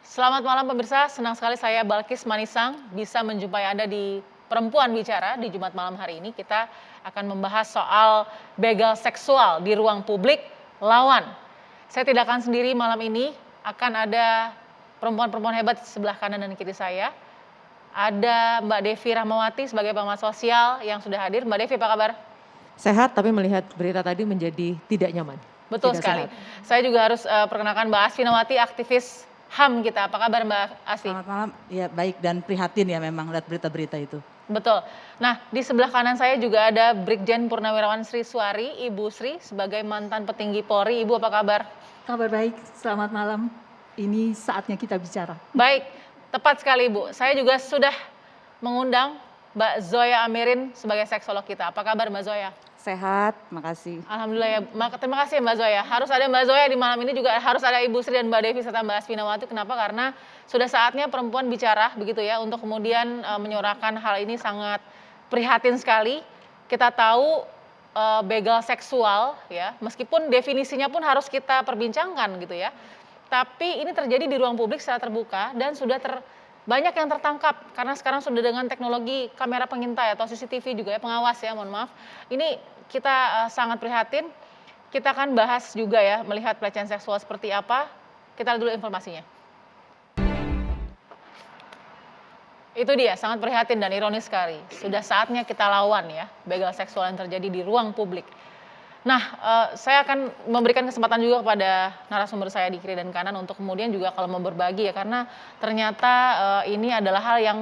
Selamat malam pemirsa, senang sekali saya Balkis Manisang bisa menjumpai Anda di Perempuan Bicara di Jumat malam hari ini. Kita akan membahas soal begal seksual di ruang publik lawan. Saya tidak akan sendiri malam ini, akan ada perempuan-perempuan hebat di sebelah kanan dan kiri saya. Ada Mbak Devi Rahmawati sebagai pengamat sosial yang sudah hadir. Mbak Devi, apa kabar? Sehat, tapi melihat berita tadi menjadi tidak nyaman. Betul Tidak sekali. sehat. Saya juga harus perkenalkan Mbak Asfinawati, aktivis HAM kita. Apa kabar Mbak Asfi? Selamat malam, ya baik dan prihatin ya memang lihat berita-berita itu. Betul. Nah, di sebelah kanan saya juga ada Brigjen Purnawirawan Sri Suari, Ibu Sri, sebagai mantan petinggi Polri. Ibu apa kabar? Kabar baik, selamat malam. Ini saatnya kita bicara. Baik, tepat sekali Ibu. Saya juga sudah mengundang Mbak Zoya Amirin sebagai seksolog kita. Apa kabar Mbak Zoya? Sehat, makasih. Alhamdulillah ya, terima kasih Mbak Zoya. Harus ada Mbak Zoya di malam ini, juga harus ada Ibu Sri dan Mbak Devi serta Mbak Asfinawati. Kenapa? Karena sudah saatnya perempuan bicara begitu ya, untuk kemudian menyuarakan hal ini sangat prihatin sekali. Kita tahu begal seksual ya, meskipun definisinya pun harus kita perbincangkan gitu ya. Tapi ini terjadi di ruang publik secara terbuka dan sudah banyak yang tertangkap karena sekarang sudah dengan teknologi kamera pengintai atau CCTV juga ya, pengawas ya, mohon maaf. Ini kita sangat prihatin. Kita akan bahas juga ya, melihat pelecehan seksual seperti apa. Kita lihat dulu informasinya. Itu dia, sangat prihatin dan ironis sekali. Sudah saatnya kita lawan ya, begal seksual yang terjadi di ruang publik. Nah, saya akan memberikan kesempatan juga kepada narasumber saya di kiri dan kanan untuk kemudian juga kalau mau berbagi ya, karena ternyata ini adalah hal yang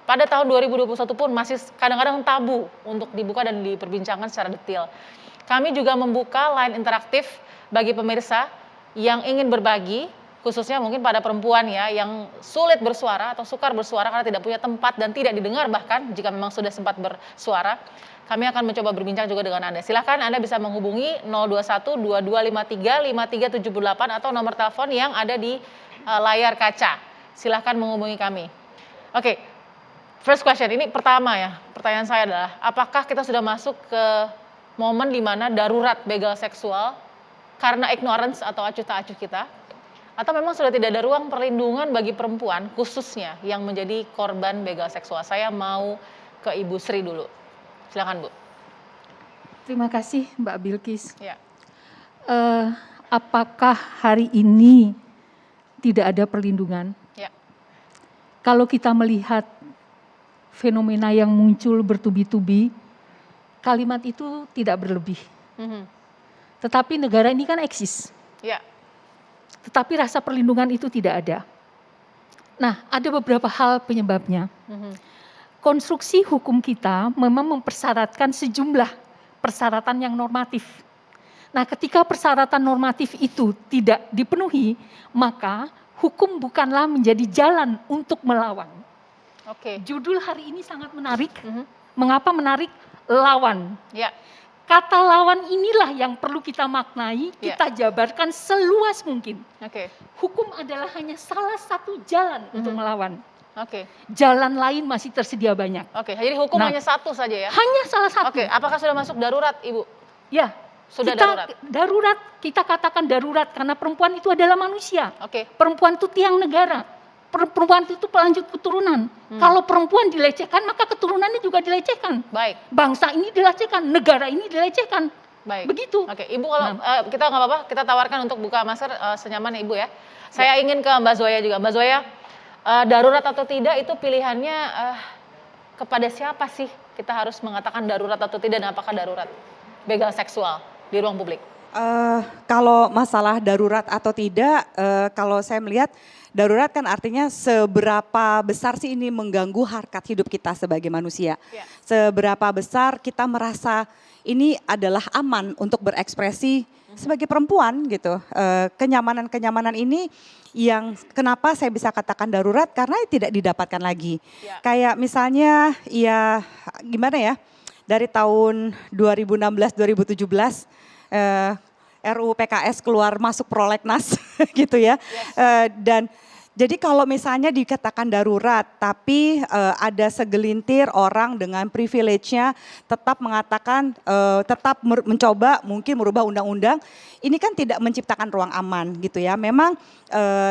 pada tahun 2021 pun masih kadang-kadang tabu untuk dibuka dan diperbincangkan secara detail. Kami juga membuka line interaktif bagi pemirsa yang ingin berbagi, khususnya mungkin pada perempuan ya, yang sulit bersuara atau sukar bersuara karena tidak punya tempat dan tidak didengar bahkan jika memang sudah sempat bersuara. Kami akan mencoba berbincang juga dengan Anda. Silahkan Anda bisa menghubungi 021 2253 5378 atau nomor telepon yang ada di layar kaca. Silahkan menghubungi kami. Oke, first question, ini pertama ya, pertanyaan saya adalah, apakah kita sudah masuk ke momen di mana darurat begal seksual karena ignorance atau acuh tak acuh kita? Atau memang sudah tidak ada ruang perlindungan bagi perempuan khususnya yang menjadi korban begal seksual? Saya mau ke Ibu Sri dulu. Silakan Bu. Terima kasih Mbak Bilkis. Ya. Apakah hari ini tidak ada perlindungan? Ya. Kalau kita melihat fenomena yang muncul bertubi-tubi, kalimat itu tidak berlebih. Tetapi negara ini kan eksis. Ya. Tetapi rasa perlindungan itu tidak ada. Nah, ada beberapa hal penyebabnya. Konstruksi hukum kita memang mempersyaratkan sejumlah persyaratan yang normatif. Nah, ketika persyaratan normatif itu tidak dipenuhi, maka hukum bukanlah menjadi jalan untuk melawan. Oke. Judul hari ini sangat menarik. Mengapa menarik? Lawan. Ya. Kata lawan inilah yang perlu kita maknai, kita jabarkan seluas mungkin. Oke. Hukum adalah hanya salah satu jalan untuk melawan. Oke. Jalan lain masih tersedia banyak. Oke, jadi hukum hanya satu saja ya? Hanya salah satu. Oke, apakah sudah masuk darurat Ibu? Ya, Sudah darurat. Kita katakan darurat karena perempuan itu adalah manusia. Oke. Perempuan itu tiang negara. Perempuan itu pelanjut keturunan. Kalau perempuan dilecehkan, maka keturunannya juga dilecehkan. Baik. Bangsa ini dilecehkan, negara ini dilecehkan. Baik. Begitu. Oke, Ibu kalau kita nggak apa-apa, kita tawarkan untuk buka masker senyaman Ibu ya. Saya ingin ke Mbak Zoya juga. Mbak Zoya, darurat atau tidak itu pilihannya kepada siapa sih kita harus mengatakan darurat atau tidak, dan apakah darurat begal seksual di ruang publik? Kalau masalah darurat atau tidak, kalau saya melihat darurat kan artinya seberapa besar sih ini mengganggu harkat hidup kita sebagai manusia. Ya. Seberapa besar kita merasa ini adalah aman untuk berekspresi sebagai perempuan gitu. Kenyamanan-kenyamanan ini yang kenapa saya bisa katakan darurat karena tidak didapatkan lagi. Ya. Kayak misalnya ya gimana ya, dari tahun 2016-2017 RUU PKS keluar masuk prolegnas gitu ya. Dan Jadi kalau misalnya dikatakan darurat, tapi ada segelintir orang dengan privilege-nya tetap mengatakan, tetap mencoba mungkin merubah undang-undang, ini kan tidak menciptakan ruang aman gitu ya. Memang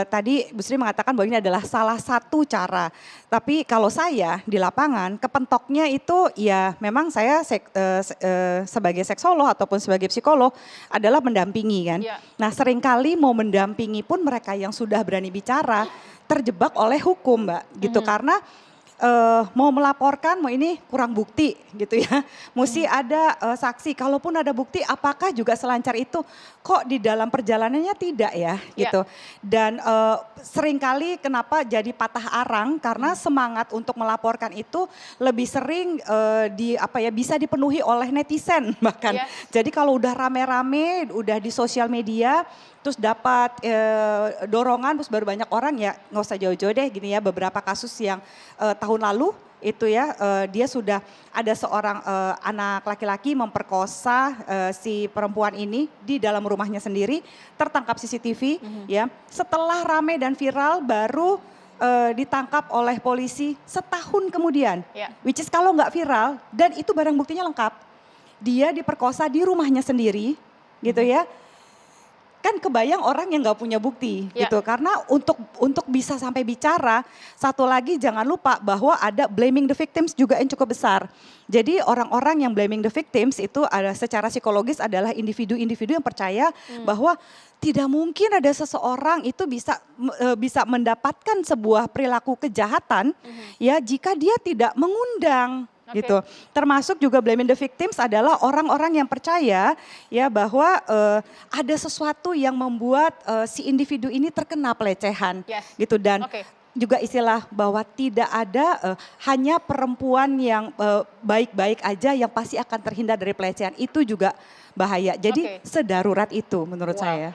tadi Bu Sri mengatakan bahwa ini adalah salah satu cara. Tapi kalau saya di lapangan, kepentoknya itu ya memang saya sebagai seksolog ataupun sebagai psikolog adalah mendampingi kan. Ya. Nah seringkali mau mendampingi pun mereka yang sudah berani bicara terjebak oleh hukum Mbak gitu karena mau melaporkan mau ini kurang bukti gitu ya. Mesti ada saksi, kalaupun ada bukti apakah juga selancar itu, kok di dalam perjalanannya tidak ya gitu. Dan seringkali kenapa jadi patah arang karena semangat untuk melaporkan itu lebih sering bisa dipenuhi oleh netizen bahkan. Jadi kalau udah rame-rame, udah di sosial media terus dapat dorongan, terus baru banyak orang ya nggak usah jauh-jauh deh gini ya, beberapa kasus yang tahun lalu itu ya dia sudah ada seorang anak laki-laki memperkosa si perempuan ini di dalam rumahnya sendiri, tertangkap CCTV ya. Setelah rame dan viral baru ditangkap oleh polisi setahun kemudian. Which is kalau nggak viral dan itu barang buktinya lengkap. Dia diperkosa di rumahnya sendiri gitu ya. Kan kebayang orang yang nggak punya bukti gitu, karena untuk bisa sampai bicara, satu lagi jangan lupa bahwa ada blaming the victims juga yang cukup besar. Jadi orang-orang yang blaming the victims itu ada secara psikologis adalah individu-individu yang percaya bahwa tidak mungkin ada seseorang itu bisa mendapatkan sebuah perilaku kejahatan ya jika dia tidak mengundang. Gitu. Termasuk juga blaming the victims adalah orang-orang yang percaya ya bahwa ada sesuatu yang membuat si individu ini terkena pelecehan gitu dan juga istilah bahwa tidak ada hanya perempuan yang baik-baik aja yang pasti akan terhindar dari pelecehan, itu juga bahaya. Jadi sedarurat itu menurut saya.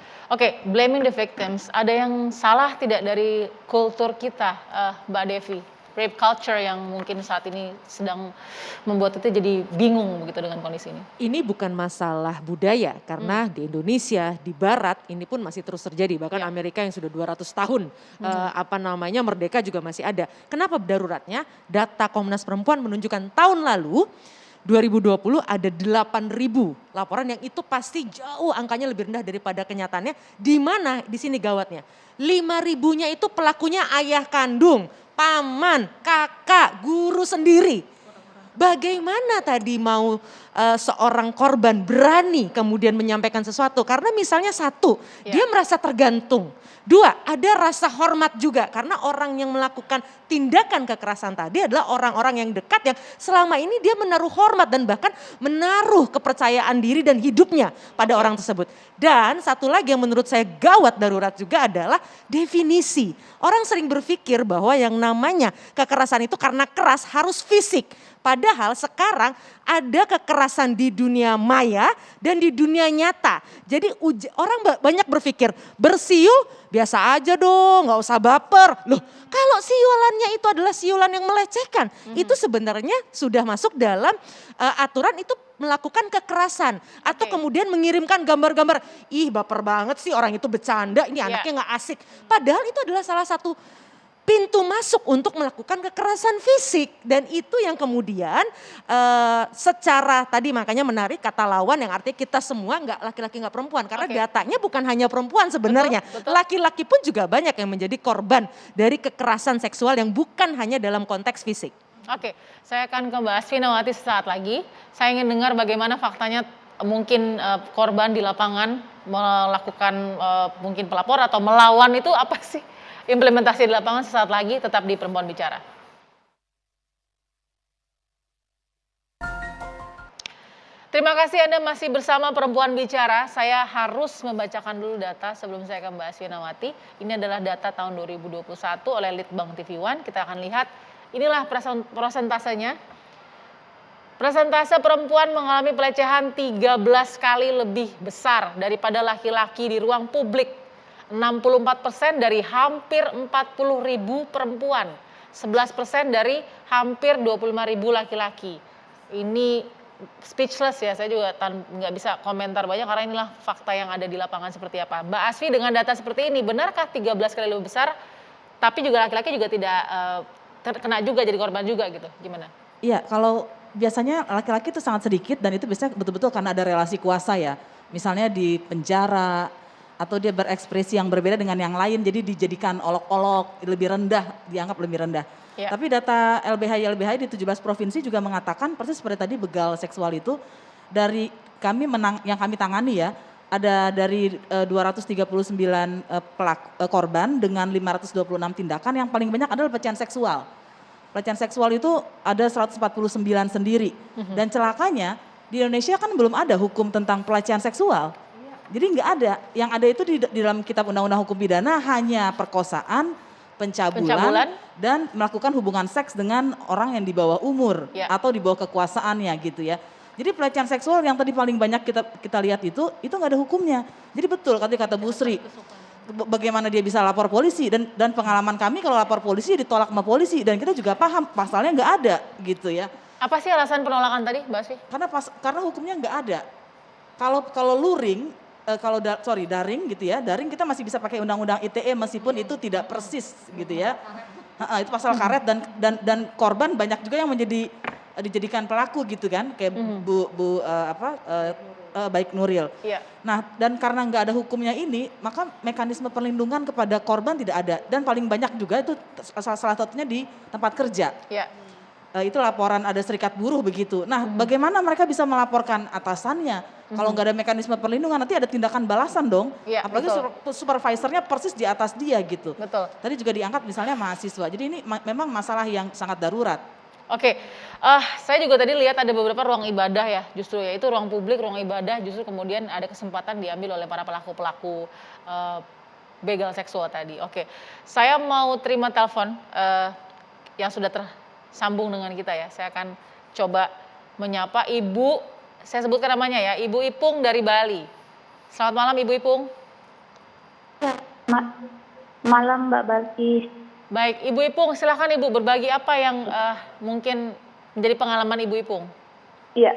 Blaming the victims, ada yang salah tidak dari kultur kita, Mbak Devi? Rape culture yang mungkin saat ini sedang membuat kita jadi bingung begitu dengan kondisi ini. Ini bukan masalah budaya karena di Indonesia, di Barat ini pun masih terus terjadi. Bahkan Amerika yang sudah 200 tahun merdeka juga masih ada. Kenapa daruratnya? Data Komnas Perempuan menunjukkan tahun lalu 2020 ada 8.000 laporan yang itu pasti jauh angkanya lebih rendah daripada kenyataannya. Di mana di sini gawatnya? 5.000-nya itu pelakunya ayah kandung, paman, kakak, guru sendiri. Bagaimana tadi mau seorang korban berani kemudian menyampaikan sesuatu? Karena misalnya satu, dia merasa tergantung. Dua, ada rasa hormat juga karena orang yang melakukan tindakan kekerasan tadi adalah orang-orang yang dekat yang selama ini dia menaruh hormat dan bahkan menaruh kepercayaan diri dan hidupnya pada orang tersebut. Dan satu lagi yang menurut saya gawat darurat juga adalah definisi. Orang sering berpikir bahwa yang namanya kekerasan itu karena keras harus fisik. Padahal sekarang ada kekerasan di dunia maya dan di dunia nyata. Jadi orang banyak berpikir bersiul biasa aja dong, nggak usah baper. Loh, kalau siulannya itu adalah siulan yang melecehkan, itu sebenarnya sudah masuk dalam aturan itu melakukan kekerasan. Atau kemudian mengirimkan gambar-gambar, ih baper banget sih orang itu bercanda, ini anaknya nggak asik. Padahal itu adalah salah satu pintu masuk untuk melakukan kekerasan fisik dan itu yang kemudian secara tadi makanya menarik kata lawan yang artinya kita semua nggak laki-laki nggak perempuan karena datanya bukan hanya perempuan sebenarnya, laki-laki pun juga banyak yang menjadi korban dari kekerasan seksual yang bukan hanya dalam konteks fisik. Saya akan ke Mbak Asvinawati sesaat lagi. Saya ingin dengar bagaimana faktanya mungkin korban di lapangan melakukan mungkin pelapor atau melawan itu apa sih? Implementasi di lapangan sesaat lagi, tetap di Perempuan Bicara. Terima kasih Anda masih bersama Perempuan Bicara. Saya harus membacakan dulu data sebelum saya ke Mbak Asvinawati. Ini adalah data tahun 2021 oleh Litbang TV One. Kita akan lihat, inilah prosentasenya. Persentase perempuan mengalami pelecehan 13 kali lebih besar daripada laki-laki di ruang publik. 64% dari hampir 40.000 perempuan, 11% dari hampir 25.000 laki-laki. Ini speechless ya, saya juga nggak bisa komentar banyak karena inilah fakta yang ada di lapangan seperti apa. Mbak Asfi, dengan data seperti ini, benarkah 13 kali lebih besar tapi juga laki-laki juga tidak terkena juga jadi korban juga gitu, gimana? Iya, kalau biasanya laki-laki itu sangat sedikit dan itu biasanya betul-betul karena ada relasi kuasa ya. Misalnya di penjara atau dia berekspresi yang berbeda dengan yang lain jadi dijadikan olok-olok, lebih rendah, dianggap lebih rendah. Ya. Tapi data LBH di 17 provinsi juga mengatakan persis seperti tadi begal seksual itu dari yang kami tangani ya, ada dari 239 korban dengan 526 tindakan yang paling banyak adalah pelecehan seksual. Pelecehan seksual itu ada 149 sendiri. Dan celakanya di Indonesia kan belum ada hukum tentang pelecehan seksual. Jadi nggak ada. Yang ada itu di dalam kitab undang-undang hukum pidana hanya perkosaan, pencabulan, dan melakukan hubungan seks dengan orang yang di bawah umur atau di bawah kekuasaannya gitu ya. Jadi pelecehan seksual yang tadi paling banyak kita lihat itu nggak ada hukumnya. Jadi betul kata Bu Sri. Bagaimana dia bisa lapor polisi dan pengalaman kami kalau lapor polisi ditolak sama polisi dan kita juga paham pasalnya nggak ada gitu ya. Apa sih alasan penolakan tadi, Mbak Asfi? Karena hukumnya nggak ada. Kalau luring, daring gitu ya, daring kita masih bisa pakai undang-undang ITE meskipun itu tidak persis gitu ya. Itu pasal karet dan korban banyak juga yang dijadikan pelaku gitu kan, kayak Baik Nuril. Iya. Nah, dan karena nggak ada hukumnya ini, maka mekanisme perlindungan kepada korban tidak ada. Dan paling banyak juga itu salah satunya di tempat kerja. Iya. Itu laporan ada serikat buruh begitu. Nah, bagaimana mereka bisa melaporkan atasannya? Kalau nggak ada mekanisme perlindungan, nanti ada tindakan balasan dong. Iya, apalagi supervisornya persis di atas dia gitu. Betul. Tadi juga diangkat misalnya mahasiswa. Jadi ini memang masalah yang sangat darurat. Oke, saya juga tadi lihat ada beberapa ruang ibadah ya, justru ya itu ruang publik, ruang ibadah, justru kemudian ada kesempatan diambil oleh para pelaku-pelaku begal seksual tadi. Oke, saya mau terima telepon yang sudah tersambung dengan kita ya. Saya akan coba menyapa Ibu, saya sebutkan namanya ya, Ibu Ipung dari Bali. Selamat malam Ibu Ipung. Malam Mbak Balkis. Baik, Ibu Ipung, silahkan Ibu berbagi apa yang mungkin menjadi pengalaman Ibu Ipung. Iya,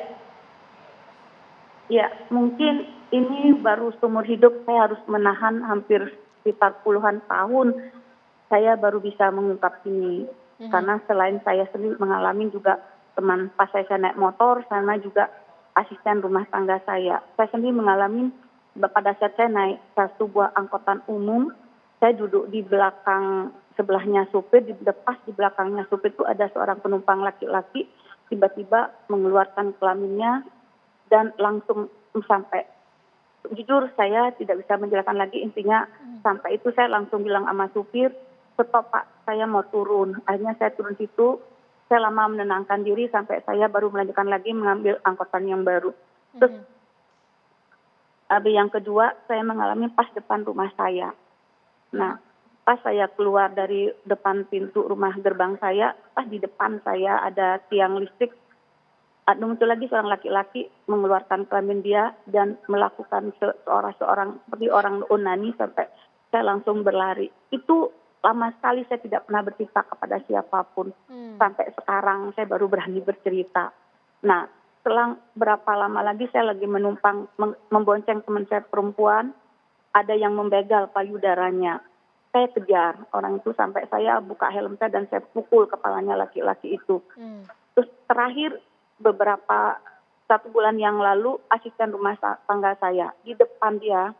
mungkin ini baru seumur hidup saya harus menahan hampir sekitar puluhan tahun. Saya baru bisa mengungkap ini. Karena selain saya sendiri mengalami juga teman pas saya naik motor, sama juga asisten rumah tangga saya. Saya sendiri mengalami pada saat saya naik sebuah angkutan umum, saya duduk di belakang sebelahnya supir, pas di belakangnya supir itu ada seorang penumpang laki-laki tiba-tiba mengeluarkan kelaminnya dan langsung sampai, jujur saya tidak bisa menjelaskan lagi intinya sampai itu saya langsung bilang sama supir, stop Pak, saya mau turun. Akhirnya saya turun situ, saya lama menenangkan diri sampai saya baru melanjutkan lagi mengambil angkutan yang baru. Terus yang kedua saya mengalami pas depan rumah saya. Nah, pas saya keluar dari depan pintu rumah gerbang saya, pas di depan saya ada tiang listrik, muncul lagi seorang laki-laki mengeluarkan kelamin dia dan melakukan seorang seperti orang onani sampai saya langsung berlari. Itu lama sekali saya tidak pernah bercerita kepada siapapun. Sampai sekarang saya baru berani bercerita. Nah, selang berapa lama lagi saya lagi menumpang, membonceng teman saya perempuan, ada yang membegal payudaranya. Saya kejar orang itu sampai saya buka helm saya dan saya pukul kepalanya laki-laki itu. Terus terakhir beberapa 1 bulan yang lalu asisten rumah tangga saya di depan dia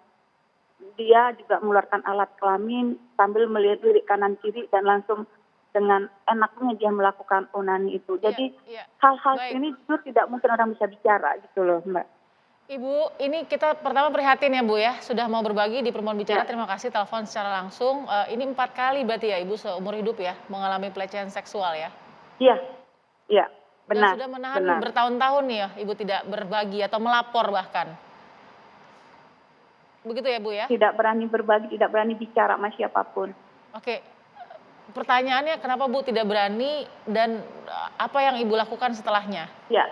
juga mengeluarkan alat kelamin sambil melirik kanan kiri dan langsung dengan enaknya dia melakukan onani itu. Jadi hal-hal ini justru tidak mungkin orang bisa bicara gitu loh Mbak. Ibu, ini kita pertama prihatin ya Bu ya, sudah mau berbagi di Perempuan Bicara, terima kasih telepon secara langsung. Ini 4 kali berarti ya Ibu seumur hidup ya mengalami pelecehan seksual ya? Iya, benar. Dan sudah menahan bertahun-tahun nih ya, Ibu tidak berbagi atau melapor bahkan. Begitu ya Bu ya? Tidak berani berbagi, tidak berani bicara sama siapapun. Oke, pertanyaannya kenapa Bu tidak berani dan apa yang Ibu lakukan setelahnya? Ya,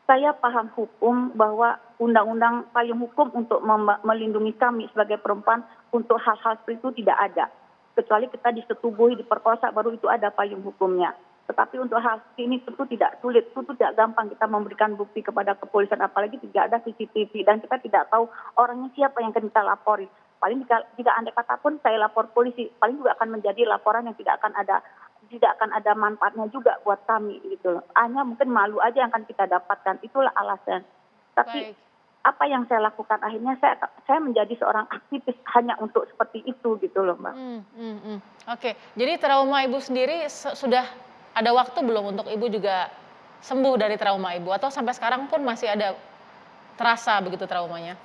saya paham hukum bahwa undang-undang payung hukum untuk melindungi kami sebagai perempuan untuk hal-hal seperti itu tidak ada. Kecuali kita disetubuhi, diperkosa, baru itu ada payung hukumnya. Tetapi untuk hal ini tentu tidak sulit, tentu tidak gampang kita memberikan bukti kepada kepolisian, apalagi tidak ada CCTV dan kita tidak tahu orangnya siapa yang akan kita lapori. Paling jika andai kata pun saya lapor polisi, paling juga akan menjadi laporan yang tidak akan ada manfaatnya juga buat kami gitu loh. Hanya mungkin malu aja yang akan kita dapatkan, itulah alasan. Tapi Baik. apa yang saya lakukan akhirnya saya menjadi seorang aktivis hanya untuk seperti itu gitu loh, Mbak. Oke, jadi trauma Ibu sendiri sudah ada waktu belum untuk Ibu juga sembuh dari trauma Ibu, atau sampai sekarang pun masih ada terasa begitu traumanya?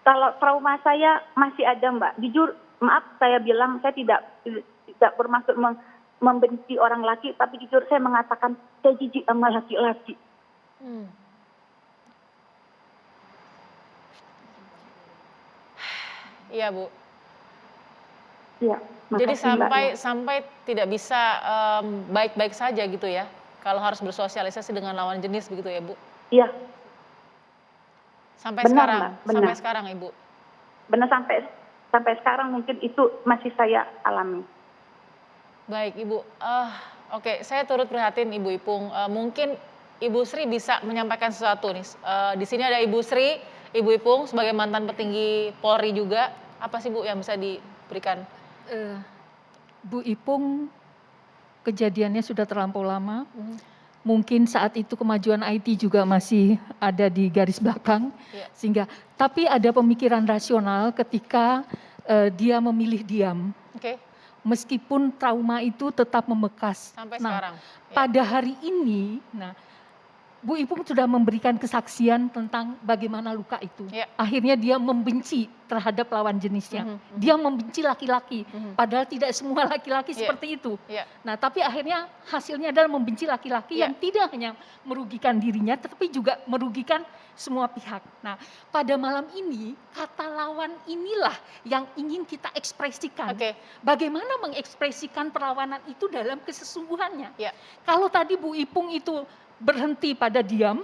Kalau trauma saya masih ada, Mbak. Jujur, maaf saya bilang saya tidak bermaksud membenci orang laki, tapi jujur saya mengatakan saya jijik sama laki-laki. Iya, Bu. Iya, Jadi makasih, Mbak. sampai tidak bisa baik-baik saja gitu ya, kalau harus bersosialisasi dengan lawan jenis begitu ya, Bu? Iya, Sampai Benar, sekarang, Mbak, benar. sampai sekarang Ibu. benar sampai sekarang mungkin itu masih saya alami. Baik Ibu, oke saya turut prihatin Ibu Ipung. Mungkin Ibu Sri bisa menyampaikan sesuatu nih. Di sini ada Ibu Sri, Ibu Ipung sebagai mantan petinggi Polri juga. Apa sih Bu yang bisa diberikan? Bu Ipung kejadiannya sudah terlampau lama. Mungkin saat itu kemajuan IT juga masih ada di garis belakang, Iya. sehingga tapi ada pemikiran rasional ketika dia memilih diam, Oke, meskipun trauma itu tetap membekas. sampai Nah, sekarang. Ya. pada hari ini, Bu Ipung sudah memberikan kesaksian tentang bagaimana luka itu. Ya. Akhirnya dia membenci terhadap lawan jenisnya. Dia membenci laki-laki, padahal tidak semua laki-laki Ya. seperti itu. Ya. Nah, tapi akhirnya hasilnya adalah membenci laki-laki Ya. yang tidak hanya merugikan dirinya, tetapi juga merugikan semua pihak. Nah, pada malam ini, kata lawan inilah yang ingin kita ekspresikan. Oke. Bagaimana mengekspresikan perlawanan itu dalam kesesungguhannya. Ya. Kalau tadi Bu Ipung itu berhenti pada diam,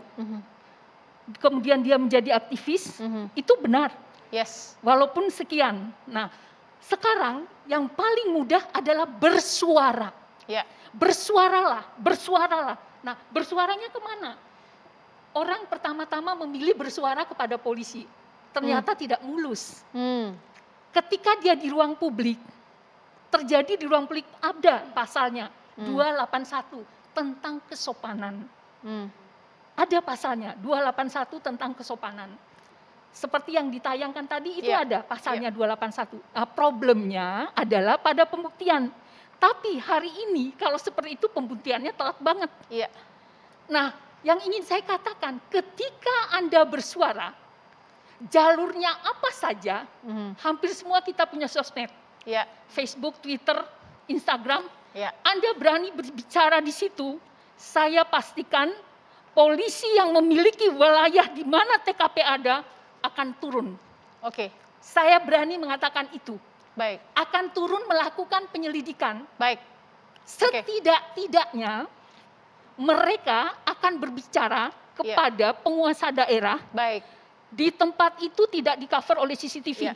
kemudian dia menjadi aktivis, itu benar. Yes. Walaupun sekian. Nah, sekarang yang paling mudah adalah bersuara. Ya. Bersuaralah. Nah, bersuaranya kemana? Orang pertama-tama memilih bersuara kepada polisi. Ternyata tidak mulus. Ketika dia di ruang publik, terjadi di ruang publik ada pasalnya, 281 tentang kesopanan. Ada pasalnya, 281 tentang kesopanan. Seperti yang ditayangkan tadi itu Ya. ada pasalnya 281. Nah, problemnya adalah pada pembuktian. Tapi hari ini kalau seperti itu pembuktiannya telat banget. Iya. Nah, yang ingin saya katakan, ketika Anda bersuara, jalurnya apa saja, hampir semua kita punya sosmed. Ya. Facebook, Twitter, Instagram. Ya. Anda berani berbicara di situ, saya pastikan polisi yang memiliki wilayah di mana TKP ada akan turun. Oke. Saya berani mengatakan itu. Baik. Akan turun melakukan penyelidikan. Baik. Setidak-tidaknya mereka akan berbicara kepada penguasa daerah. Baik. Di tempat itu tidak di-cover oleh CCTV. Ya.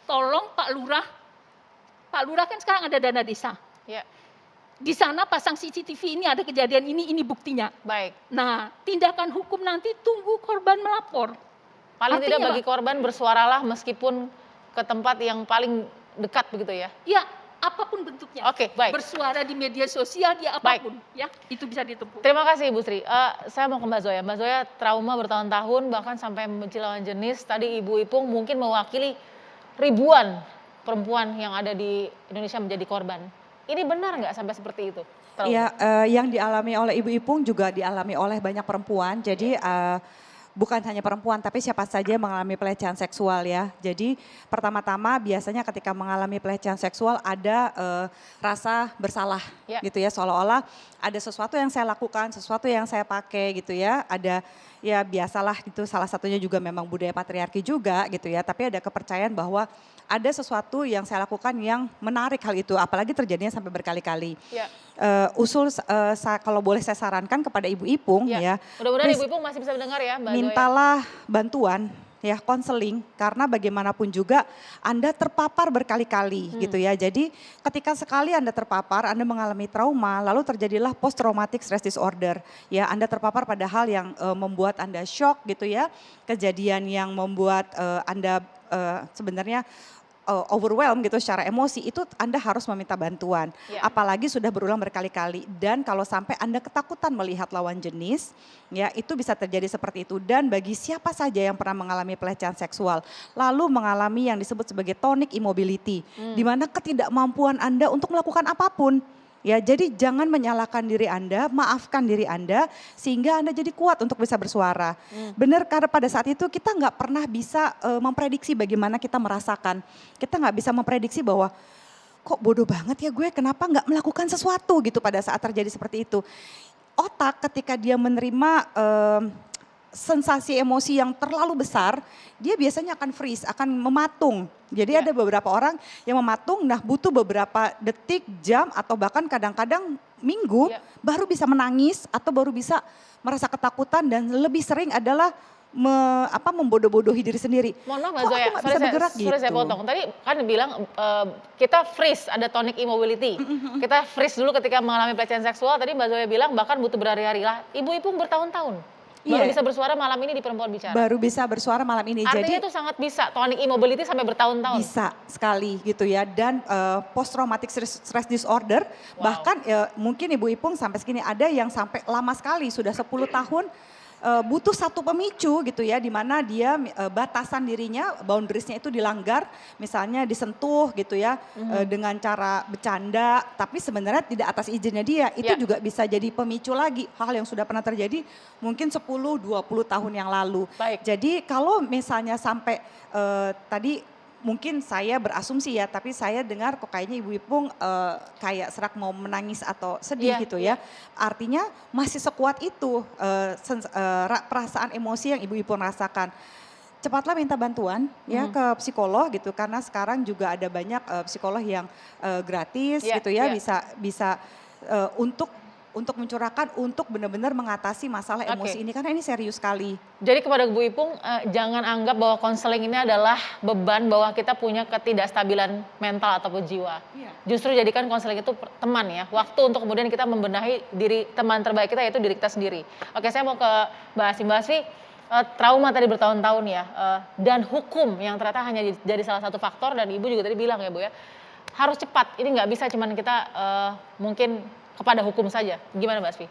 Tolong Pak Lurah kan sekarang ada dana desa. Ya. Di sana pasang CCTV, ini ada kejadian ini buktinya. Baik. Nah, tindakan hukum nanti tunggu korban melapor. Paling tidak Artinya, bagi korban bersuaralah meskipun ke tempat yang paling dekat begitu ya. Ya, apapun bentuknya. Oke, baik. Bersuara di media sosial, di apapun, ya, itu bisa ditempuh. Terima kasih Ibu Sri. Saya mau ke Mbak Zoya. Mbak Zoya trauma bertahun-tahun bahkan sampai membenci lawan jenis. Tadi Ibu Ipung mungkin mewakili ribuan perempuan yang ada di Indonesia menjadi korban. Ini benar nggak sampai seperti itu? Ya, yang dialami oleh Ibu Ipung juga dialami oleh banyak perempuan. Jadi bukan hanya perempuan, tapi siapa saja yang mengalami pelecehan seksual ya. Jadi pertama-tama biasanya ketika mengalami pelecehan seksual ada rasa bersalah gitu ya. Seolah-olah ada sesuatu yang saya lakukan, sesuatu yang saya pakai gitu ya. Ada ya biasalah gitu, salah satunya juga memang budaya patriarki juga gitu ya. Tapi ada kepercayaan bahwa ada sesuatu yang saya lakukan yang menarik hal itu, apalagi terjadinya sampai berkali-kali. Ya. Kalau boleh saya sarankan kepada Ibu Ipung ya. Mudah-mudahan Ibu Ipung masih bisa mendengar ya Mbak Zoya. Mintalah bantuan ya, konseling, karena bagaimanapun juga Anda terpapar berkali-kali gitu ya. Jadi ketika sekali Anda terpapar, Anda mengalami trauma, lalu terjadilah post traumatic stress disorder. Ya, Anda terpapar pada hal yang membuat Anda shock gitu ya. Kejadian yang membuat Anda sebenarnya overwhelmed gitu secara emosi, itu Anda harus meminta bantuan. Ya. Apalagi sudah berulang berkali-kali. Dan kalau sampai Anda ketakutan melihat lawan jenis, ya itu bisa terjadi seperti itu. Dan bagi siapa saja yang pernah mengalami pelecehan seksual, lalu mengalami yang disebut sebagai tonic immobility, di mana ketidakmampuan Anda untuk melakukan apapun. Ya, jadi jangan menyalahkan diri Anda, maafkan diri Anda sehingga Anda jadi kuat untuk bisa bersuara. Benar, karena pada saat itu kita nggak pernah bisa memprediksi bagaimana kita merasakan. Kita nggak bisa memprediksi bahwa kok bodoh banget ya gue, kenapa nggak melakukan sesuatu gitu pada saat terjadi seperti itu. Otak ketika dia menerima sensasi emosi yang terlalu besar, dia biasanya akan freeze, akan mematung. Jadi ada beberapa orang yang mematung, nah butuh beberapa detik, jam, atau bahkan kadang-kadang minggu baru bisa menangis atau baru bisa merasa ketakutan, dan lebih sering adalah membodoh-bodohi diri sendiri. Mohon maaf Mbak Kok Zoya, aku nggak bisa bergerak sorry saya gitu. potong. Tadi kan bilang kita freeze, ada tonic immobility. Kita freeze dulu ketika mengalami pelecehan seksual, tadi Mbak Zoya bilang bahkan butuh berhari-hari lah. Ibu Ipung bertahun-tahun baru bisa bersuara malam ini di Perempuan Bicara. Baru bisa bersuara malam ini. Artinya Jadi itu sangat bisa, tonic immobility sampai bertahun-tahun. bisa sekali gitu ya. Dan post traumatic stress disorder, bahkan mungkin Ibu Ipung sampai segini ada yang sampai lama sekali, sudah 10 tahun butuh satu pemicu gitu ya, di mana dia batasan dirinya, boundariesnya itu dilanggar, misalnya disentuh gitu ya, dengan cara bercanda, tapi sebenarnya tidak atas izinnya dia, itu juga bisa jadi pemicu lagi, hal yang sudah pernah terjadi mungkin 10-20 tahun yang lalu. Baik. Jadi kalau misalnya sampai tadi mungkin saya berasumsi ya, tapi saya dengar kok kayaknya Ibu Ipung kayak serak mau menangis atau sedih gitu ya. Artinya masih sekuat itu perasaan emosi yang Ibu Ipung rasakan. Cepatlah minta bantuan ya ke psikolog gitu, karena sekarang juga ada banyak psikolog yang gratis gitu ya, bisa untuk mencurahkan, untuk benar-benar mengatasi masalah emosi ini, karena ini serius sekali. Jadi kepada Bu Ipung, jangan anggap bahwa konseling ini adalah beban, bahwa kita punya ketidakstabilan mental ataupun jiwa. Justru jadikan konseling itu teman ya, waktu untuk kemudian kita membenahi diri, teman terbaik kita yaitu diri kita sendiri. Oke, saya mau ke Mbak Asfi. Mbak Asfi, trauma tadi bertahun-tahun ya, dan hukum yang ternyata hanya jadi salah satu faktor, dan Ibu juga tadi bilang ya Bu ya, harus cepat, ini nggak bisa cuman kita mungkin kepada hukum saja. Gimana Mbak Asfi?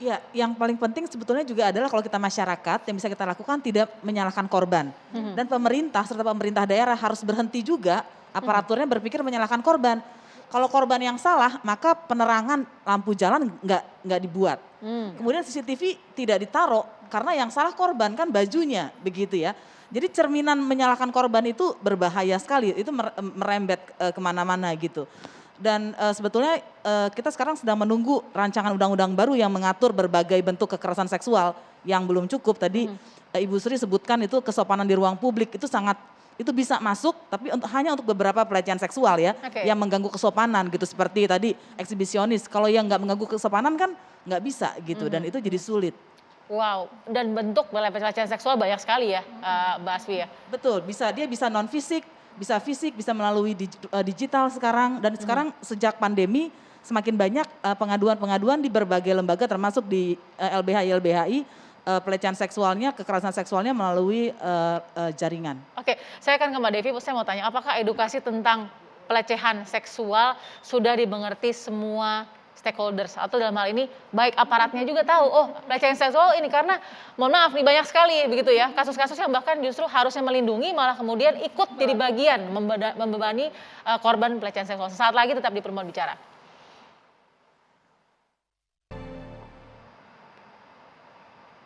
Ya, yang paling penting sebetulnya juga adalah kalau kita masyarakat, yang bisa kita lakukan tidak menyalahkan korban. Dan pemerintah serta pemerintah daerah harus berhenti juga aparaturnya berpikir menyalahkan korban. Kalau korban yang salah, maka penerangan lampu jalan nggak dibuat. Kemudian CCTV tidak ditaruh karena yang salah korban kan bajunya, begitu ya. Jadi cerminan menyalahkan korban itu berbahaya sekali, itu merembet kemana-mana gitu. Dan sebetulnya kita sekarang sedang menunggu rancangan undang-undang baru yang mengatur berbagai bentuk kekerasan seksual yang belum cukup. Tadi Ibu Sri sebutkan itu kesopanan di ruang publik, itu bisa masuk, tapi hanya untuk beberapa pelecehan seksual ya, yang mengganggu kesopanan gitu, seperti tadi eksibisionis. Kalau yang nggak mengganggu kesopanan kan nggak bisa gitu, dan itu jadi sulit. Wow, dan bentuk pelecehan seksual banyak sekali ya Mbak Asfi ya? Betul, dia bisa non fisik, bisa fisik, bisa melalui digital sekarang, dan sekarang sejak pandemi semakin banyak pengaduan-pengaduan di berbagai lembaga, termasuk di LBH-LBHI, pelecehan seksualnya, kekerasan seksualnya melalui jaringan. Oke, saya akan ke Mbak Devi, saya mau tanya, apakah edukasi tentang pelecehan seksual sudah dimengerti semua stakeholders, atau dalam hal ini baik aparatnya juga tahu, oh pelecehan seksual ini, karena mohon maaf nih banyak sekali begitu ya, kasus-kasus yang bahkan justru harusnya melindungi malah kemudian ikut jadi bagian membebani korban pelecehan seksual. Sesaat lagi tetap di Perempuan Bicara.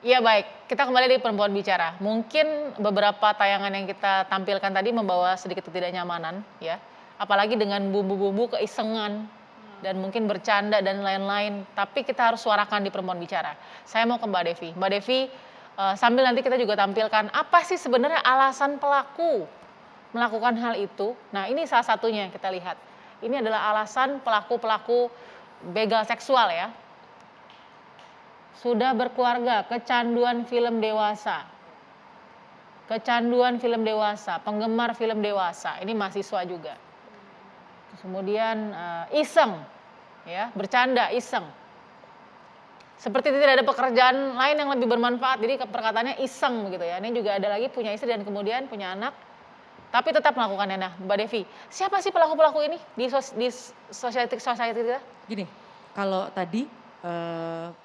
Iya baik, kita kembali di Perempuan Bicara. Mungkin beberapa tayangan yang kita tampilkan tadi membawa sedikit ketidaknyamanan ya, apalagi dengan bumbu-bumbu keisengan dan mungkin bercanda dan lain-lain, tapi kita harus suarakan di Perempuan Bicara. Saya mau ke Mbak Devi. Mbak Devi, sambil nanti kita juga tampilkan apa sih sebenarnya alasan pelaku melakukan hal itu. Nah ini salah satunya yang kita lihat. Ini adalah alasan pelaku-pelaku begal seksual ya. Sudah berkeluarga, kecanduan film dewasa. Kecanduan film dewasa, penggemar film dewasa, ini mahasiswa juga. Kemudian iseng, ya bercanda iseng. Seperti tidak ada pekerjaan lain yang lebih bermanfaat, jadi perkataannya iseng begitu ya. Ini juga ada lagi punya istri dan kemudian punya anak, tapi tetap melakukannya. Nah, Mbak Devi, siapa sih pelaku-pelaku ini di society kita? Gini, kalau tadi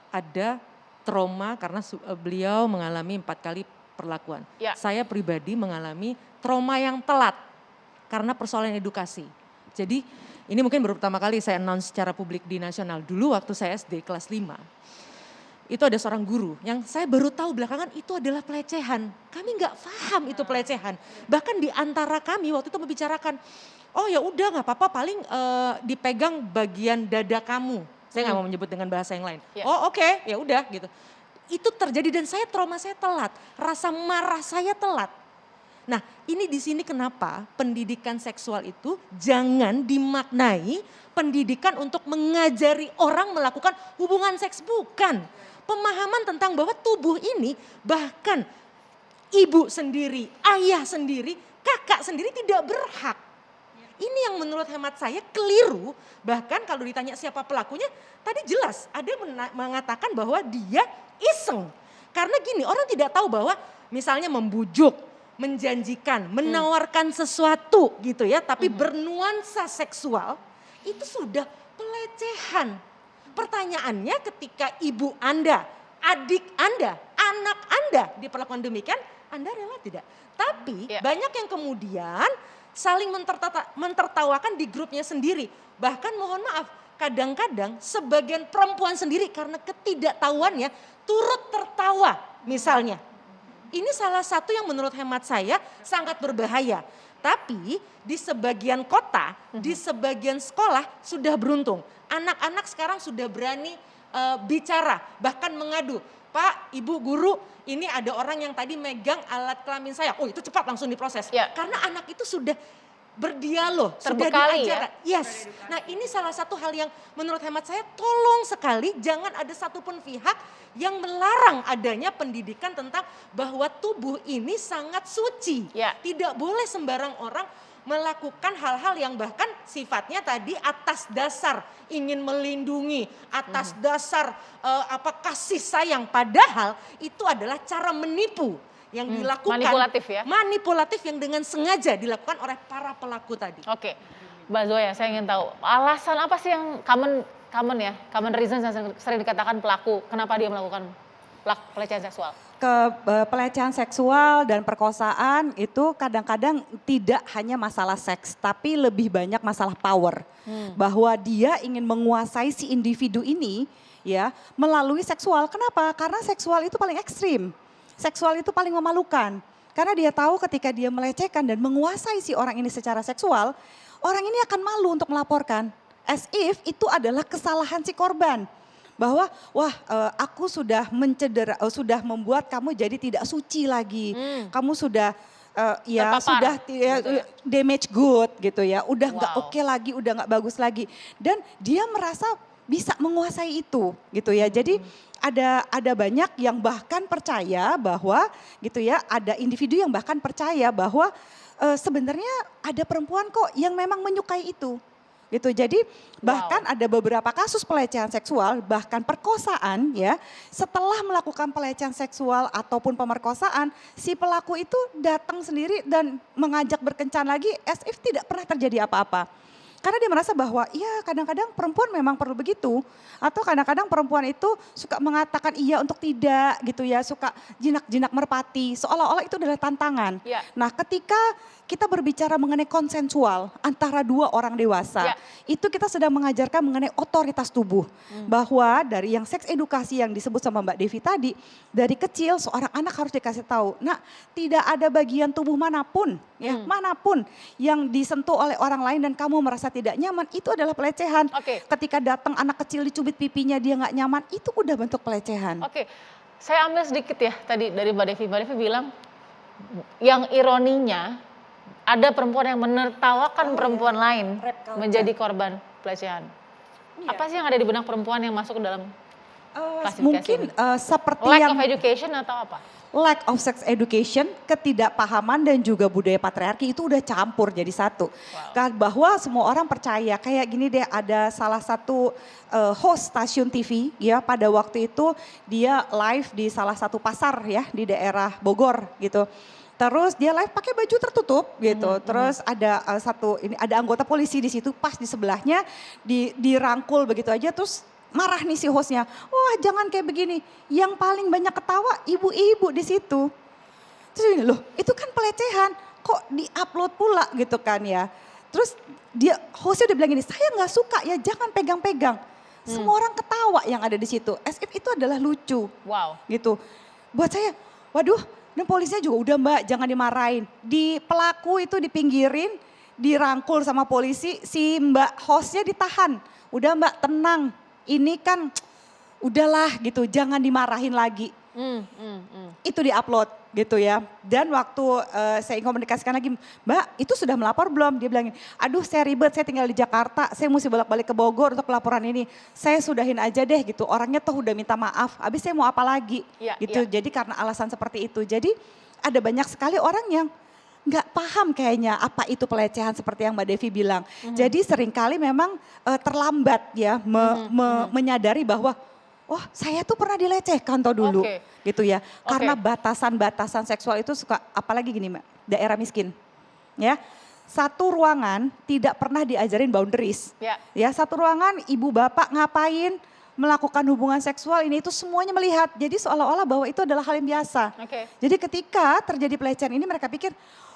ada trauma karena beliau mengalami 4 kali perlakuan. Ya. Saya pribadi mengalami trauma yang telat karena persoalan edukasi. Jadi ini mungkin baru pertama kali saya announce secara publik di nasional. Dulu waktu saya SD kelas 5, itu ada seorang guru yang saya baru tahu belakangan itu adalah pelecehan. Kami nggak paham itu pelecehan. Bahkan di antara kami waktu itu membicarakan, oh ya udah nggak apa-apa, paling dipegang bagian dada kamu. Saya nggak mau menyebut dengan bahasa yang lain. Ya. Oh oke, ya udah gitu. Itu terjadi dan trauma saya telat, rasa marah saya telat. Nah, ini di sini kenapa pendidikan seksual itu jangan dimaknai pendidikan untuk mengajari orang melakukan hubungan seks, bukan. Pemahaman tentang bahwa tubuh ini bahkan ibu sendiri, ayah sendiri, kakak sendiri tidak berhak. Ini yang menurut hemat saya keliru, bahkan kalau ditanya siapa pelakunya, tadi jelas ada mengatakan bahwa dia iseng. Karena gini, orang tidak tahu bahwa misalnya membujuk, menjanjikan, menawarkan sesuatu gitu ya, tapi bernuansa seksual, itu sudah pelecehan. Pertanyaannya ketika ibu Anda, adik Anda, anak Anda diperlakukan demikian, Anda rela tidak? Tapi banyak yang kemudian saling mentertawakan di grupnya sendiri. Bahkan mohon maaf, kadang-kadang sebagian perempuan sendiri karena ketidaktahuannya turut tertawa misalnya. Ini salah satu yang menurut hemat saya sangat berbahaya. Tapi di sebagian kota, di sebagian sekolah sudah beruntung. Anak-anak sekarang sudah berani bicara, bahkan mengadu. Pak, Ibu guru, ini ada orang yang tadi megang alat kelamin saya. Oh itu cepat langsung diproses. Ya. Karena anak itu sudah berdialog, Terbekali sudah diajar. Yes. Nah ini salah satu hal yang menurut hemat saya tolong sekali jangan ada satupun pihak yang melarang adanya pendidikan tentang bahwa tubuh ini sangat suci. Ya. Tidak boleh sembarang orang melakukan hal-hal yang bahkan sifatnya tadi atas dasar ingin melindungi, atas dasar kasih sayang, padahal itu adalah cara menipu yang dilakukan, manipulatif yang dengan sengaja dilakukan oleh para pelaku tadi. Oke, Mbak Zoya, saya ingin tahu alasan apa sih yang common reason yang sering dikatakan pelaku, kenapa dia melakukan pelecehan seksual? Pelecehan seksual dan perkosaan itu kadang-kadang tidak hanya masalah seks, tapi lebih banyak masalah power. Bahwa dia ingin menguasai si individu ini ya melalui seksual. Kenapa? Karena seksual itu paling ekstrim. Seksual itu paling memalukan. Karena dia tahu ketika dia melecehkan dan menguasai si orang ini secara seksual, orang ini akan malu untuk melaporkan. As if itu adalah kesalahan si korban. Bahwa aku sudah sudah membuat kamu jadi tidak suci lagi. Kamu sudah sudah damage good gitu ya. Udah nggak oke lagi, udah nggak bagus lagi. Dan dia merasa bisa menguasai itu gitu ya. Jadi ada banyak yang bahkan percaya bahwa gitu ya, ada individu yang bahkan percaya bahwa sebenarnya ada perempuan kok yang memang menyukai itu. Gitu. Jadi bahkan ada beberapa kasus pelecehan seksual, bahkan perkosaan ya, setelah melakukan pelecehan seksual ataupun pemerkosaan, si pelaku itu datang sendiri dan mengajak berkencan lagi as if tidak pernah terjadi apa-apa. Karena dia merasa bahwa ya kadang-kadang perempuan memang perlu begitu. Atau kadang-kadang perempuan itu suka mengatakan iya untuk tidak gitu ya. Suka jinak-jinak merpati seolah-olah itu adalah tantangan. Ya. Nah ketika kita berbicara mengenai konsensual antara dua orang dewasa. Itu kita sedang mengajarkan mengenai otoritas tubuh. Bahwa dari yang seks edukasi yang disebut sama Mbak Devi tadi. Dari kecil seorang anak harus dikasih tahu. Nah tidak ada bagian tubuh manapun ya manapun yang disentuh oleh orang lain dan kamu merasa tidak nyaman, itu adalah pelecehan. Ketika datang anak kecil dicubit pipinya dia nggak nyaman, itu udah bentuk pelecehan. Saya ambil sedikit ya tadi dari Mbak Devi. Mbak Devi bilang yang ironinya ada perempuan yang menertawakan perempuan lain menjadi korban pelecehan. Apa sih yang ada di benak perempuan yang masuk ke dalam klasifikasi mungkin ini? seperti lack yang of education atau apa? Lack of sex education, ketidakpahaman dan juga budaya patriarki itu udah campur jadi satu. Bahwa semua orang percaya kayak gini deh, ada salah satu host stasiun TV ya pada waktu itu dia live di salah satu pasar ya di daerah Bogor gitu. Terus dia live pakai baju tertutup gitu. Terus ada ada anggota polisi di situ, pas di sebelahnya dirangkul begitu aja, terus marah nih si hostnya. Wah, jangan kayak begini. Yang paling banyak ketawa ibu-ibu di situ. Terus ini loh, itu kan pelecehan. Kok di-upload pula gitu kan ya. Terus hostnya udah bilang gini, saya nggak suka ya, jangan pegang-pegang. Semua orang ketawa yang ada di situ. As if itu adalah lucu. Wow. Gitu. Buat saya, waduh, dan polisnya juga udah Mbak, jangan dimarahin. Di pelaku itu dipinggirin, dirangkul sama polisi, si Mbak hostnya ditahan. Udah Mbak, tenang. Ini kan udahlah gitu, jangan dimarahin lagi. Itu diupload gitu ya. Dan waktu saya komunikasikan lagi, Mbak itu sudah melapor belum? Dia bilangin, aduh saya ribet, saya tinggal di Jakarta, saya mesti bolak-balik ke Bogor untuk laporan ini. Saya sudahin aja deh gitu, orangnya tuh udah minta maaf, habis saya mau apa lagi gitu. Jadi karena alasan seperti itu, jadi ada banyak sekali orang yang nggak paham kayaknya apa itu pelecehan seperti yang Mbak Devi bilang. Jadi seringkali memang terlambat ya menyadari bahwa oh saya tuh pernah dilecehkan toh dulu gitu ya. Karena batasan-batasan seksual itu suka, apalagi gini Mbak, daerah miskin ya. Satu ruangan tidak pernah diajarin boundaries. Ya, satu ruangan ibu bapak ngapain melakukan hubungan seksual ini itu semuanya melihat. Jadi seolah-olah bahwa itu adalah hal yang biasa. Jadi ketika terjadi pelecehan ini mereka pikir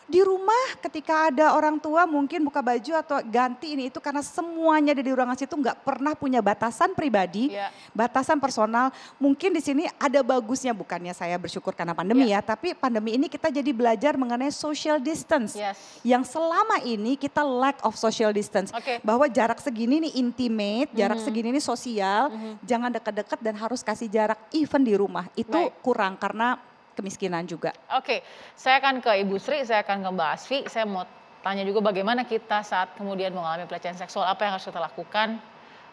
di rumah ketika ada orang tua mungkin buka baju atau ganti ini itu karena semuanya ada di ruangan situ nggak pernah punya batasan pribadi, batasan personal. Mungkin di sini ada bagusnya, bukannya saya bersyukur karena pandemi ya, tapi pandemi ini kita jadi belajar mengenai social distance. Yang selama ini kita lack of social distance. Bahwa jarak segini nih intimate, jarak segini nih sosial, jangan dekat-dekat dan harus kasih jarak even di rumah. Itu kurang karena kemiskinan juga. Saya akan ke Ibu Sri, saya akan ke Mbak Asfi. Saya mau tanya juga bagaimana kita saat kemudian mengalami pelecehan seksual, apa yang harus kita lakukan?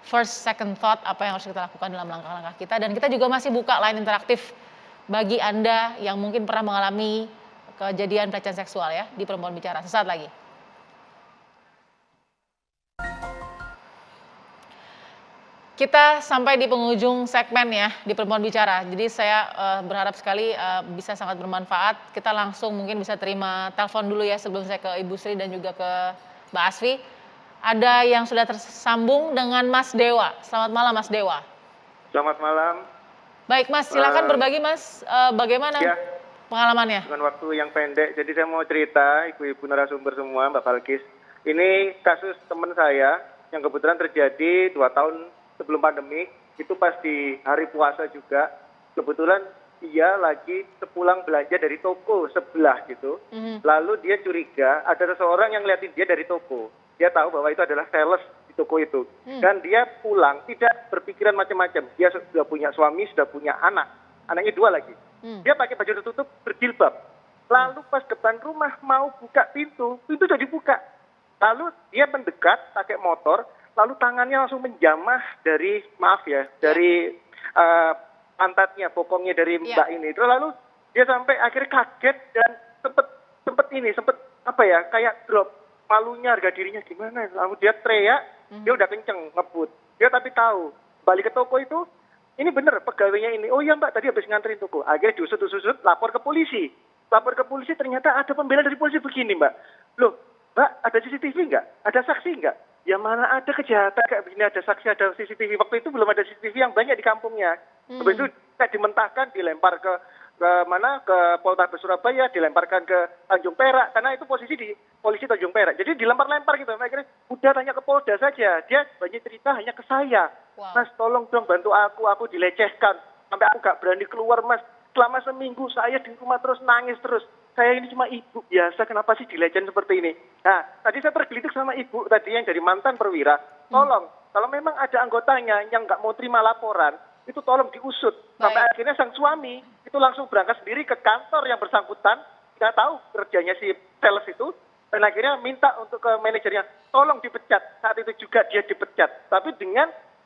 First, second thought, apa yang harus kita lakukan dalam langkah-langkah kita. Dan kita juga masih buka line interaktif bagi Anda yang mungkin pernah mengalami kejadian pelecehan seksual ya di Perempuan Bicara. Sesaat lagi. Kita sampai di penghujung segmen ya di Perempuan Bicara. Jadi saya berharap sekali bisa sangat bermanfaat. Kita langsung mungkin bisa terima telepon dulu ya sebelum saya ke Ibu Sri dan juga ke Mbak Asfi. Ada yang sudah tersambung dengan Mas Dewa. Selamat malam Mas Dewa. Selamat malam. Baik Mas, silakan berbagi Mas bagaimana pengalamannya. Dengan waktu yang pendek, jadi saya mau cerita ibu-ibu narasumber semua, Mbak Balkis. Ini kasus teman saya yang kebetulan terjadi 2 tahun sebelum pandemi, itu pas di hari puasa juga, kebetulan dia lagi sepulang belanja dari toko sebelah gitu, lalu dia curiga ada seseorang yang ngeliatin dia dari toko, dia tahu bahwa itu adalah sales di toko itu, dan dia pulang tidak berpikiran macam-macam, dia sudah punya suami, sudah punya anak, anaknya 2 lagi, dia pakai baju tertutup berjilbab, lalu pas depan rumah mau buka pintu sudah dibuka, lalu dia mendekat pakai motor, lalu tangannya langsung menjamah dari, dari pantatnya, bokongnya dari mbak ini. Terus lalu dia sampai akhirnya kaget dan sempet apa ya, kayak drop. Malunya, harga dirinya gimana. Lalu dia teriak, dia udah kenceng, ngebut. Dia tapi tahu, balik ke toko itu, ini bener pegawainya ini. Oh iya mbak, tadi habis nganterin toko. Akhirnya diusut-usut, lapor ke polisi. Lapor ke polisi ternyata ada pembela dari polisi begini mbak. Loh mbak, ada CCTV nggak? Ada saksi nggak? Ya mana ada kejahatan kayak begini, ada saksi, ada CCTV. Waktu itu belum ada CCTV yang banyak di kampungnya. Habis itu kayak dimentahkan, dilempar ke mana, ke Polrestabes Surabaya, dilemparkan ke Tanjung Perak. Karena itu posisi di polisi Tanjung Perak. Jadi dilempar-lempar gitu. Akhirnya udah tanya ke Polda saja. Dia banyak cerita hanya ke saya. Mas tolong dong bantu aku dilecehkan. Sampai aku gak berani keluar mas. Selama seminggu saya di rumah terus nangis terus. Saya ini cuma ibu biasa, kenapa sih dilecehkan seperti ini? Nah, tadi saya tergelitik sama ibu tadi yang dari mantan perwira. Tolong, kalau memang ada anggotanya yang nggak mau terima laporan, itu tolong diusut. Sampai akhirnya sang suami itu langsung berangkat sendiri ke kantor yang bersangkutan, nggak tahu kerjanya si sales itu, dan akhirnya minta untuk ke manajernya, tolong dipecat. Saat itu juga dia dipecat, tapi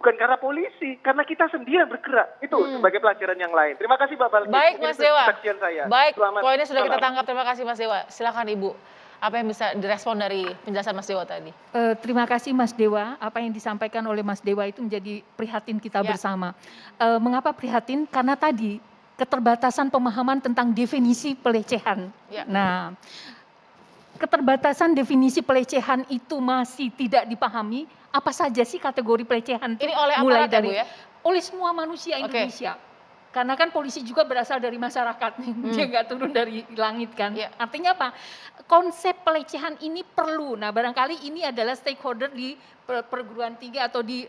bukan karena polisi, karena kita sendiri yang bergerak. Itu sebagai pelajaran yang lain. Terima kasih Mbak Balkis. Baik Mas Dewa. Saya. Baik, poinnya sudah kita tangkap. Terima kasih Mas Dewa. Silakan Ibu. Apa yang bisa direspon dari penjelasan Mas Dewa tadi? Terima kasih Mas Dewa. Apa yang disampaikan oleh Mas Dewa itu menjadi prihatin kita bersama. Mengapa prihatin? Karena tadi keterbatasan pemahaman tentang definisi pelecehan. Ya. Nah, keterbatasan definisi pelecehan itu masih tidak dipahami. Apa saja sih kategori pelecehan itu? Ini oleh Mulai aparat ya, dari Bu ya? oleh semua manusia Oke. Indonesia. Karena kan polisi juga berasal dari masyarakat, dia nggak turun dari langit kan. Iya. Artinya apa? Konsep pelecehan ini perlu. Nah, barangkali ini adalah stakeholder di perguruan tinggi atau di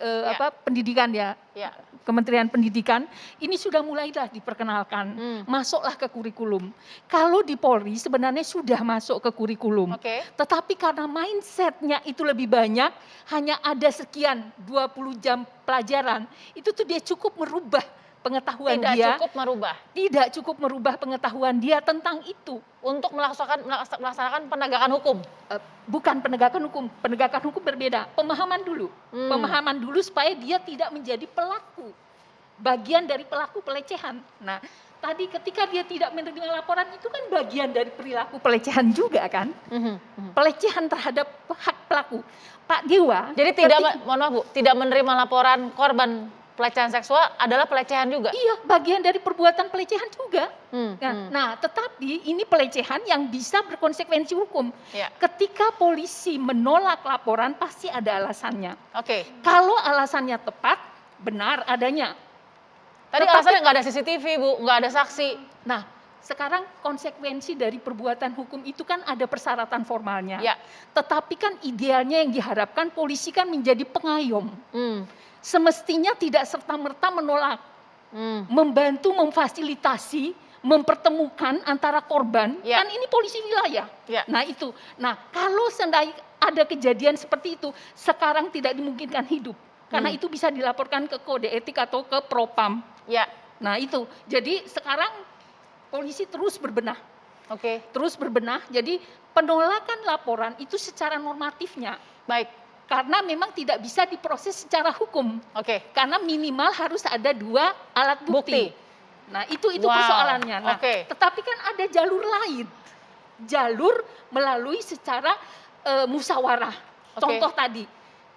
pendidikan ya. Ya. Kementerian Pendidikan ini sudah mulailah diperkenalkan, masuklah ke kurikulum. Kalau di Polri sebenarnya sudah masuk ke kurikulum, Oke. tetapi karena mindsetnya itu lebih banyak, hanya ada sekian 20 jam pelajaran, itu tuh dia cukup merubah pengetahuan Tidak dia, cukup merubah tidak cukup merubah pengetahuan dia tentang itu. untuk melaksanakan penegakan hukum. Bukan penegakan hukum berbeda, pemahaman dulu. Pemahaman dulu supaya dia tidak menjadi pelaku, bagian dari pelaku pelecehan. Nah, tadi ketika dia tidak menerima laporan itu kan bagian dari perilaku pelecehan juga kan. Pelecehan terhadap hak pelaku. Pak Dewa. Jadi mohon maaf Bu, tidak menerima laporan korban pelecehan seksual adalah pelecehan juga. Iya, bagian dari perbuatan pelecehan juga. Nah, tetapi ini pelecehan yang bisa berkonsekuensi hukum. Ya. Ketika polisi menolak laporan pasti ada alasannya. Oke. Kalau alasannya tepat, benar adanya. Tadi Tetapi- alasannya nggak ada CCTV Bu, nggak ada saksi. Nah, sekarang konsekuensi dari perbuatan hukum itu kan ada persyaratan formalnya. Ya. Tetapi kan idealnya yang diharapkan polisi kan menjadi pengayom. Hmm. Semestinya tidak serta-merta menolak. Membantu memfasilitasi, mempertemukan antara korban. Ya. Kan ini polisi wilayah. Ya. Nah itu. Nah kalau seandainya ada kejadian seperti itu, sekarang tidak dimungkinkan hidup. Karena itu bisa dilaporkan ke kode etik atau ke propam. Ya. Nah itu. Jadi sekarang polisi terus berbenah. Oke. Terus berbenah. Jadi penolakan laporan itu secara normatifnya. Baik. Karena memang tidak bisa diproses secara hukum. Oke. Karena minimal harus ada 2 alat bukti. Nah itu Wow, persoalannya. Nah, oke. tetapi kan ada jalur lain. Jalur melalui secara musyawarah. Oke. Contoh tadi.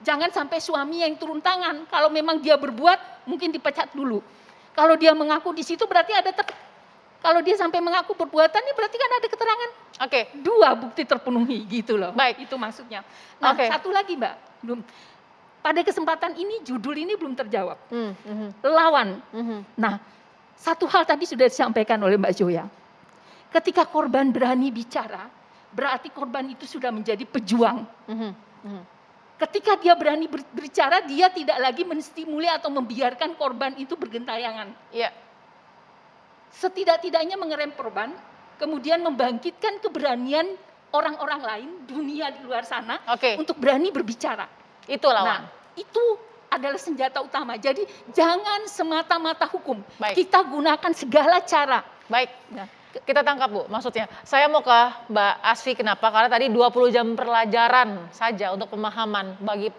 Jangan sampai suami yang turun tangan. Kalau memang dia berbuat, mungkin dipecat dulu. Kalau dia mengaku di situ berarti ada kalau dia sampai mengaku perbuatannya berarti kan ada keterangan. Oke. 2 bukti terpenuhi gitu loh. Baik. Itu maksudnya. Nah, Oke. satu lagi Mbak. Pada kesempatan ini judul ini belum terjawab. Hmm. Lawan. Nah, satu hal tadi sudah disampaikan oleh Mbak Joya. Ketika korban berani bicara, berarti korban itu sudah menjadi pejuang. Ketika dia berani berbicara, dia tidak lagi menstimuli atau membiarkan korban itu bergentayangan. Iya. Setidak-tidaknya mengerem korban, kemudian membangkitkan keberanian orang-orang lain, dunia di luar sana, Oke. untuk berani berbicara. Itu lawan. Nah, itu adalah senjata utama. Jadi jangan semata-mata hukum. Baik. Kita gunakan segala cara. Baik. Nah, Kita tangkap Bu, maksudnya. Saya mau ke Mbak Asfi, kenapa? Karena tadi 20 jam pelajaran saja untuk pemahaman bagi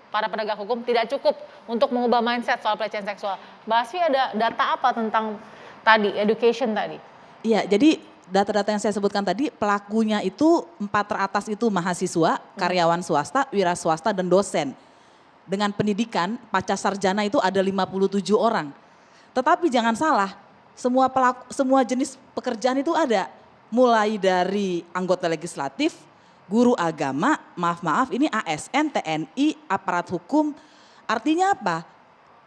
para penegak hukum tidak cukup untuk mengubah mindset soal pelecehan seksual. Mbak Asfi ada data apa tentang tadi, education tadi? Iya, jadi data-data yang saya sebutkan tadi pelakunya itu 4 teratas itu mahasiswa, karyawan swasta, wira swasta dan dosen. Dengan pendidikan pasca sarjana itu ada 57 orang. Tetapi jangan salah, semua jenis pekerjaan itu ada. Mulai dari anggota legislatif, guru agama, maaf ini ASN, TNI, aparat hukum. Artinya apa?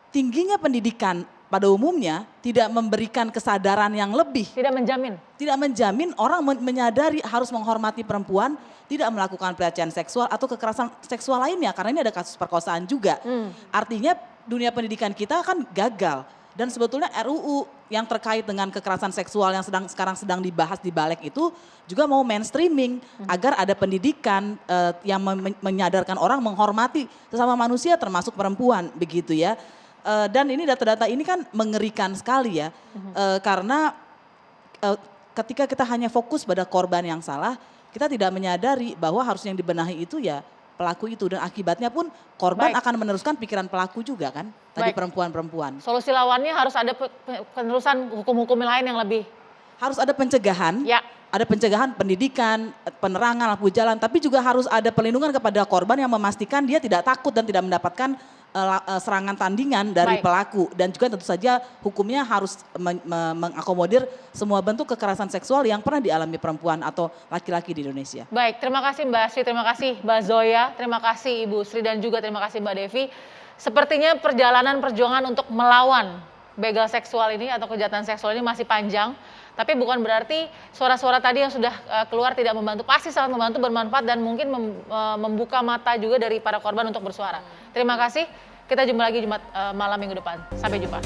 Tingginya pendidikan pada umumnya tidak memberikan kesadaran yang lebih. Tidak menjamin. Tidak menjamin orang menyadari harus menghormati perempuan, tidak melakukan pelecehan seksual atau kekerasan seksual lainnya. Karena ini ada kasus perkosaan juga. Artinya dunia pendidikan kita kan gagal. Dan sebetulnya RUU yang terkait dengan kekerasan seksual yang sekarang sedang dibahas di Balik itu juga mau mainstreaming agar ada pendidikan yang menyadarkan orang menghormati sesama manusia termasuk perempuan begitu ya. Dan ini data-data ini kan mengerikan sekali ya, karena ketika kita hanya fokus pada korban yang salah, kita tidak menyadari bahwa harus yang dibenahi itu ya pelaku itu, dan akibatnya pun korban Baik. akan meneruskan pikiran pelaku juga kan, tadi Baik. perempuan-perempuan. Solusi lawannya harus ada penerusan hukum-hukum lain yang lebih. Harus ada pencegahan, Ya. ada pencegahan pendidikan, penerangan, lampu jalan, tapi juga harus ada perlindungan kepada korban yang memastikan dia tidak takut dan tidak mendapatkan serangan tandingan dari Baik. pelaku, dan juga tentu saja hukumnya harus mengakomodir semua bentuk kekerasan seksual yang pernah dialami perempuan atau laki-laki di Indonesia. Baik, terima kasih Mbak Sri, terima kasih Mbak Zoya, terima kasih Ibu Sri, dan juga terima kasih Mbak Devi. Sepertinya perjalanan perjuangan untuk melawan begal seksual ini atau kejahatan seksual ini masih panjang, tapi bukan berarti suara-suara tadi yang sudah keluar tidak membantu, pasti sangat membantu, bermanfaat, dan mungkin membuka mata juga dari para korban untuk bersuara. Terima kasih, kita jumpa lagi Jumat malam minggu depan. Sampai jumpa.